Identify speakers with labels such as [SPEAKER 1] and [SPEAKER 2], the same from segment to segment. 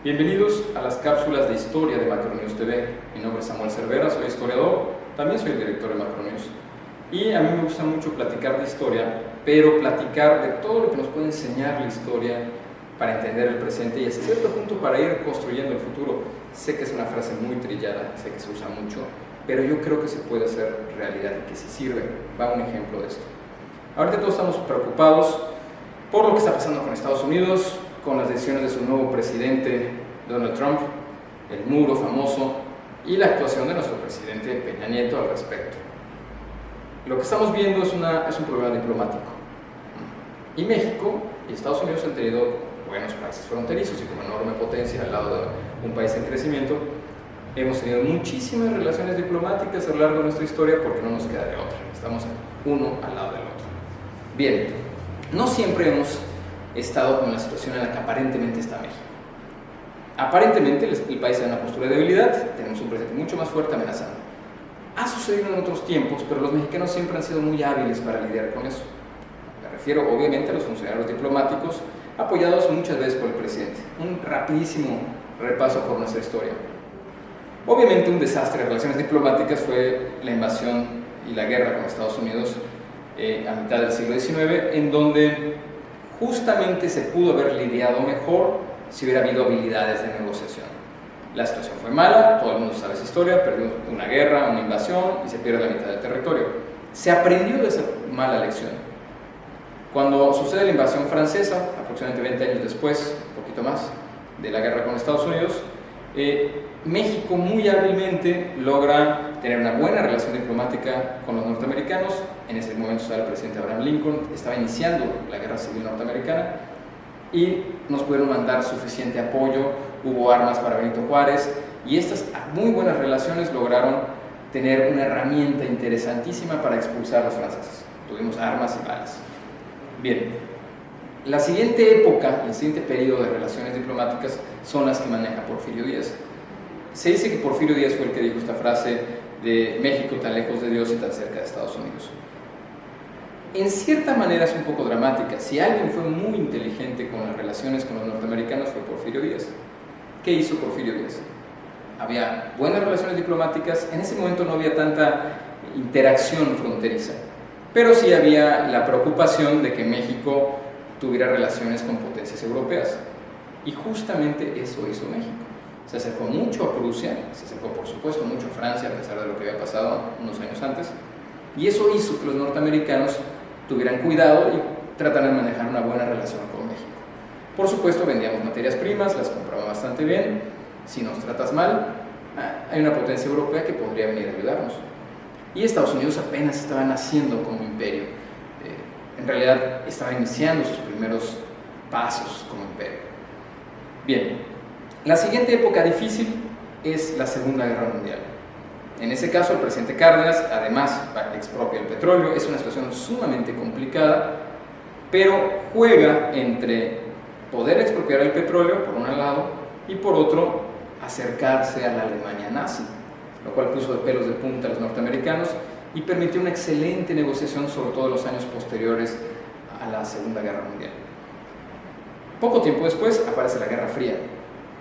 [SPEAKER 1] Bienvenidos a las cápsulas de historia de Macronews TV. Mi nombre es Samuel Cervera, soy historiador, también soy el director de Macronews. Y a mí me gusta mucho platicar de historia, pero platicar de todo lo que nos puede enseñar la historia para entender el presente y hasta cierto punto para ir construyendo el futuro. Sé que es una frase muy trillada, sé que se usa mucho, pero yo creo que se puede hacer realidad y que sí sirve. Va un ejemplo de esto. Ahorita todos estamos preocupados por lo que está pasando con Estados Unidos, con las decisiones de su nuevo presidente Donald Trump, el muro famoso y la actuación de nuestro presidente Peña Nieto al respecto. Lo que estamos viendo es un problema diplomático. Y México y Estados Unidos han tenido buenos países fronterizos y como enorme potencia al lado de un país en crecimiento, hemos tenido muchísimas relaciones diplomáticas a lo largo de nuestra historia porque no nos queda de otra. Estamos uno al lado del otro. Bien, no siempre hemos estado con la situación en la que aparentemente está México. Aparentemente el país está en una postura de debilidad, tenemos un presidente mucho más fuerte amenazando. Ha sucedido en otros tiempos, pero los mexicanos siempre han sido muy hábiles para lidiar con eso. Me refiero obviamente a los funcionarios diplomáticos apoyados muchas veces por el presidente. Un rapidísimo repaso por nuestra historia. Obviamente un desastre de relaciones diplomáticas fue la invasión y la guerra con Estados Unidos a mitad del siglo XIX, en donde justamente se pudo haber lidiado mejor si hubiera habido habilidades de negociación. La situación fue mala, todo el mundo sabe esa historia, perdió una guerra, una invasión y se pierde la mitad del territorio. Se aprendió de esa mala lección. Cuando sucede la invasión francesa, aproximadamente 20 años después, un poquito más, de la guerra con Estados Unidos, México muy hábilmente logra tener una buena relación diplomática con los norteamericanos. En ese momento estaba el presidente Abraham Lincoln, estaba iniciando la guerra civil norteamericana y nos pudieron mandar suficiente apoyo, hubo armas para Benito Juárez y estas muy buenas relaciones lograron tener una herramienta interesantísima para expulsar a los franceses. Tuvimos armas y balas. Bien, la siguiente época, el siguiente periodo de relaciones diplomáticas son las que maneja Porfirio Díaz. Se dice que Porfirio Díaz fue el que dijo esta frase de México tan lejos de Dios y tan cerca de Estados Unidos. En cierta manera es un poco dramática. Si alguien fue muy inteligente con las relaciones con los norteamericanos fue Porfirio Díaz. ¿Qué hizo Porfirio Díaz? Había buenas relaciones diplomáticas, en ese momento no había tanta interacción fronteriza, pero sí había la preocupación de que México tuviera relaciones con potencias europeas. Y justamente eso hizo México. Se acercó mucho a Prusia, se acercó por supuesto mucho a Francia, a pesar de lo que había pasado unos años antes, y eso hizo que los norteamericanos tuvieran cuidado y trataran de manejar una buena relación con México. Por supuesto vendíamos materias primas, las compraban bastante bien. Si nos tratas mal, hay una potencia europea que podría venir a ayudarnos. Y Estados Unidos apenas estaba naciendo como imperio. En realidad estaba iniciando sus primeros pasos como imperio. Bien, la siguiente época difícil es la Segunda Guerra Mundial. En ese caso el presidente Cárdenas además expropia el petróleo, es una situación sumamente complicada, pero juega entre poder expropiar el petróleo por un lado y por otro acercarse a la Alemania nazi, lo cual puso de pelos de punta a los norteamericanos y permitió una excelente negociación sobre todo en los años posteriores a la Segunda Guerra Mundial. Poco tiempo después aparece la Guerra Fría.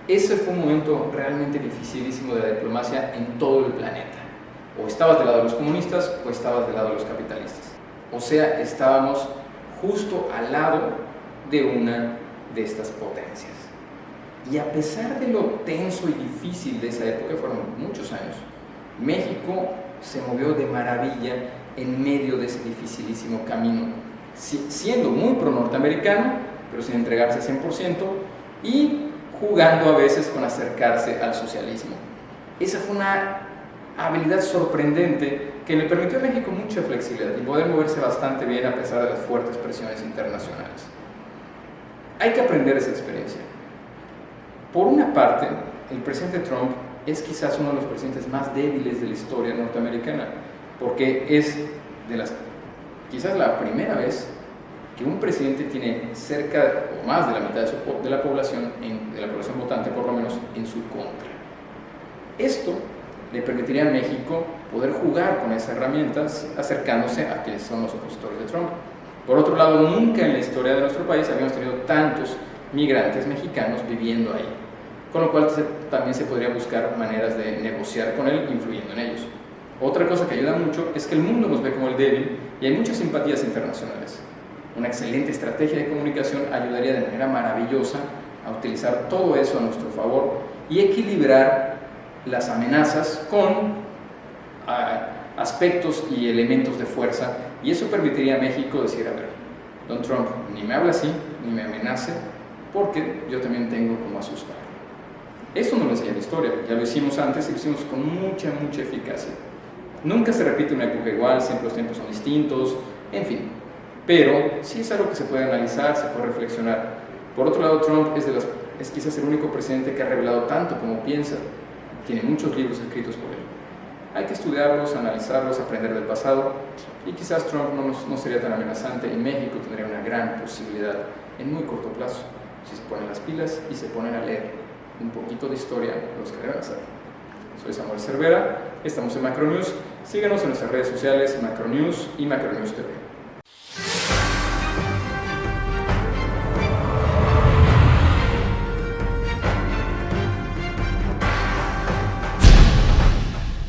[SPEAKER 1] Ese fue un momento realmente dificilísimo de la diplomacia en todo el planeta. O estabas del lado de los comunistas o estabas del lado de los capitalistas. O sea, estábamos justo al lado de una de estas potencias. Y a pesar de lo tenso y difícil de esa época, fueron muchos años, México se movió de maravilla en medio de ese dificilísimo camino, siendo muy pro-norteamericano, pero sin entregarse 100%, y jugando a veces con acercarse al socialismo. Esa fue una habilidad sorprendente que le permitió a México mucha flexibilidad y poder moverse bastante bien a pesar de las fuertes presiones internacionales. Hay que aprender esa experiencia. Por una parte, el presidente Trump es quizás uno de los presidentes más débiles de la historia norteamericana, porque es quizás la primera vez que un presidente tiene cerca o más de la mitad de la población votante por lo menos en su contra. Esto le permitiría a México poder jugar con esas herramientas acercándose a quienes son los opositores de Trump. Por otro lado, nunca en la historia de nuestro país habíamos tenido tantos migrantes mexicanos viviendo ahí, con lo cual también se podría buscar maneras de negociar con él influyendo en ellos. Otra cosa que ayuda mucho es que el mundo nos ve como el débil y hay muchas simpatías internacionales. Una excelente estrategia de comunicación ayudaría de manera maravillosa a utilizar todo eso a nuestro favor y equilibrar las amenazas con aspectos y elementos de fuerza, y eso permitiría a México decir, a ver, Don Trump ni me habla así, ni me amenace, porque yo también tengo como asustar. Eso no lo enseña la historia, ya lo hicimos antes y lo hicimos con mucha eficacia. Nunca se repite una época igual, siempre los tiempos son distintos, en fin. Pero sí es algo que se puede analizar, se puede reflexionar. Por otro lado, Trump es quizás el único presidente que ha revelado tanto como piensa. Tiene muchos libros escritos por él. Hay que estudiarlos, analizarlos, aprender del pasado, y quizás Trump no sería tan amenazante y México tendría una gran posibilidad en muy corto plazo, si se ponen las pilas y se ponen a leer un poquito de historia los que deben hacer. Soy Samuel Cervera, estamos en Macronews. Síganos en nuestras redes sociales, Macronews y Macronews TV.